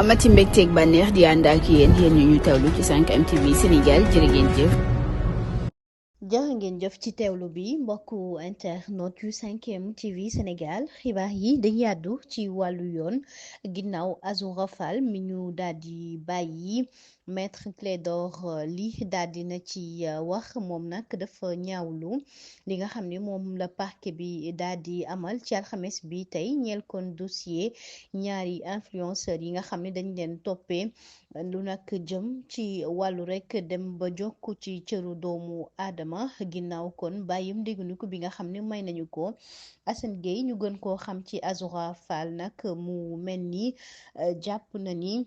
amati mbégteeg bànneex di ànd ak yéen ñu tawlu ci 5M TV Sénégal jërë ngeen jëf. jërë ngeen jëf ci teewlu bi mbokku internet yu 5M TV Sénégal xibaar yi dañuy àddu ci wàllu yoon ginnaaw Azoura Fall mi ñu daal di bàyyi maître Clédor Ly daal di na ci wax moom nag dafa ñaawlu li nga xam ne moom la parquet bi daal di amal ci alxames bi tey ñeel kon dossier ñaari influenceurs yi nga xam ne dañ leen toppee lu nag jëm ci wàllu rek dem ba jokku ci cëru doomu aadama ginnaaw kon bàyyim ndégganiku bi nga xam ne may nañu ko Assane Gueye ñu gën koo xam ci Azoura Fall nag mu mel ni jàpp na ni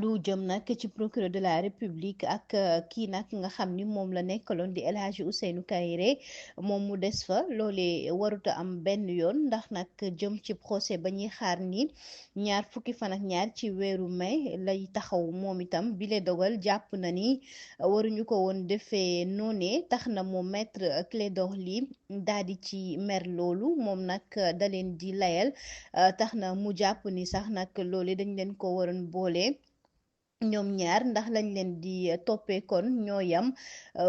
lu jëm nag ci procureur de la république ak kii nag nga xam ni moom la nekkaloon di El Hadji Ousseynou Kairé moom mu des fa loolee waruta am benn yoon ndax nag jëm ci procès ba ñuy xaar ni ñaar fukki fan ak ñaar ci weeru mai lay taxaw moom itam bile dogal jàpp na ni waruñu ko woon defee noonee tax na moom maître Clédor Ly daal di ci mer loolu moom nag da leen di layal tax na mu jàpp ni sax nag loole dañ leen ko waroon boole. ñoom ñaar ndax lañ leen di toppee kon ñoo yam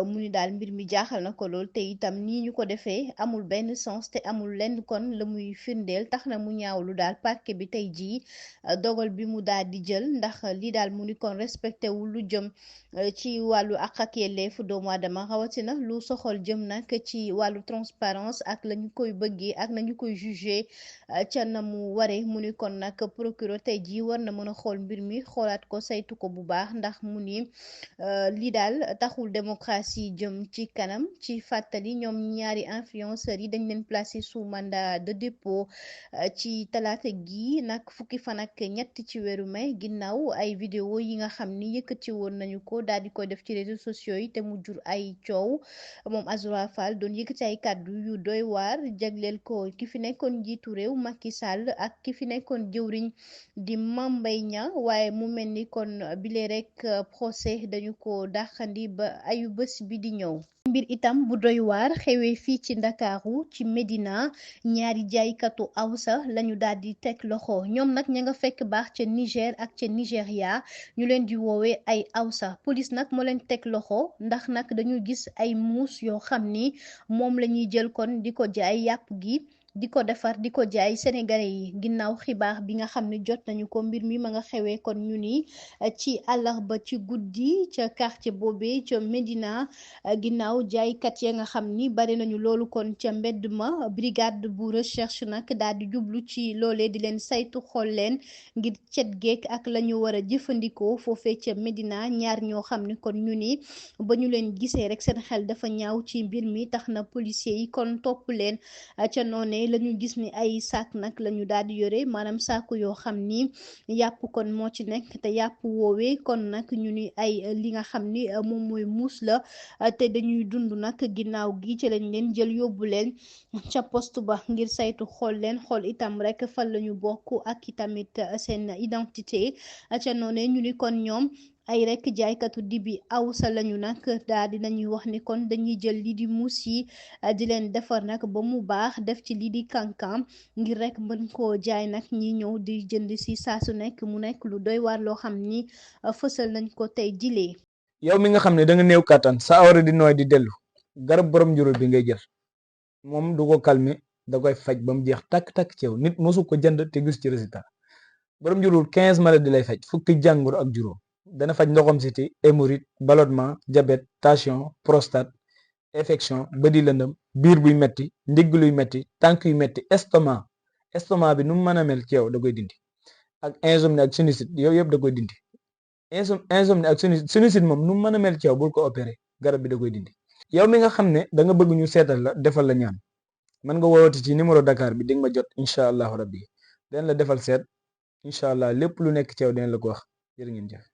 mu ni daal mbir mi jaaxal na ko lool te itam nii ñu ko defee amul benn sens te amul lenn kon la muy firndeel tax na mu ñaawlu daal parquet bi tey jii dogal bi mu daal di jël ndax lii daal mu ni kon respecté wu lu jëm ci wàllu àq ak yelleefu doomu aadama rawatina lu soxol jëm nag ci wàllu transparence ak la ñu koy bëggee ak nañu koy jugé ca na mu waree mu ni kon nag procureur tey jii war na mën a xool mbir mi xoolaat ko saytu ko bu baax ndax mu ni lii daal taxul démocratie jëm ci kanam ci fàttali ñoom ñaari influenceurs yi dañ leen placé sous mandat de dépôt ci talaata gi nag fukki fan ak ñett ci weeru mai ginnaaw ay vidéo yi nga xam ni yëkkati woon nañu ko daal di koy def ci réseaux sociaux yi te mu jur ay coow moom Azoura Fall doon yëkkati ay kàddu yu doy waar jagleel ko ki fi nekkoon njiitu réew Macky Sall ak ki fi nekkoon jëwriñ di Mame Mbaye Niang waaye mu mel ni kon bile rek procès dañu ko dàqandi ba ayu bés bi di ñëw. mbir itam bu doy waar xewee fii ci Ndakaaru ci Médina ñaari jaaykatu awsa lañu daal di teg loxo ñoom nag ña nga fekk baax ca Niger ak ca Nigéria ñu leen di woowee ay awsa police nag moo leen teg loxo ndax nag dañu gis ay muus yoo xam ni moom la ñuy jël kon di ko jaay yàpp gi di ko defar di ko jaay sénégalais yi ginnaaw xibaar bi nga xam ne jot nañu ko mbir mi ma nga xewee kon ñu ni ci àllarba ci guddi ca quartier boobee ca Médina ginnaaw jaaykat ya nga xam ni bari nañu loolu kon ca mbedd ma brigade bu recherche nag daal di jublu ci loolee di leen saytu xool leen ngir cet geek ak la ñu war a jëfandikoo foofee ca Médina ñaar ñoo xam ni kon ñu ni ba ñu leen gisee rek seen xel dafa ñaaw ci mbir mi tax na policier yi kon topp leen ca noonee lañu gis ni ay saak nag lañu daal di yore maanaam saaku yoo xam ni yàpp kon moo ci nekk te yàpp woowee kon nag ñu ni ay li nga xam ni moom mooy muus la te dañuy dund nag ginnaaw gi ci lañ leen jël yóbbu leen ca poste ba ngir saytu xool leen xool itam rek fan lañu bokk ak itamit seen identité ca noonee ñu ni kon ñoom ay rek jaaykatu dibi awsa lañu nag daal di nañuy wax ni kon dañuy jël lii di muus yi di leen defar nag ba mu baax def ci lii di kankan ngir rek mën koo jaay nag ñi ñëw di jënd si saa su nekk mu nekk lu doy waar loo xam ni fësal nañ ko tey jilee yow mi nga xam ne da nga néew kàttan sa awra di nooy di dellu garab borom njurul bi ngay jël moom du ko calmer da koy faj ba mu jeex takk-takk ci yow nit mosu ko jënd te gis ci résultat borom njurul 15 maladies lay faj fukki jàngoro ak juróom dana faj ndoxam siti hémorroïde ballonnement diabète tension prostate infection bëdi lëndëm biir buy metti ndigg luy metti tànk yu metti estomac bi nu mu mën a mel ci yow da koy dindi ak insomnie ak sinusite yow yëpp da koy dindi insomnie ak sinusite moom nu mu mën a mel ci yow bul ko opéré garab bi da koy dindi yow mi nga xam ne da nga bëgg ñu seetal la defal la ñaan mën nga woowati ci numéro Dakar bi di nga ma jot incha allahu rabbi den la defal seet incha allah lépp lu nekk ci yow den la ko wax jërë ngeen jëf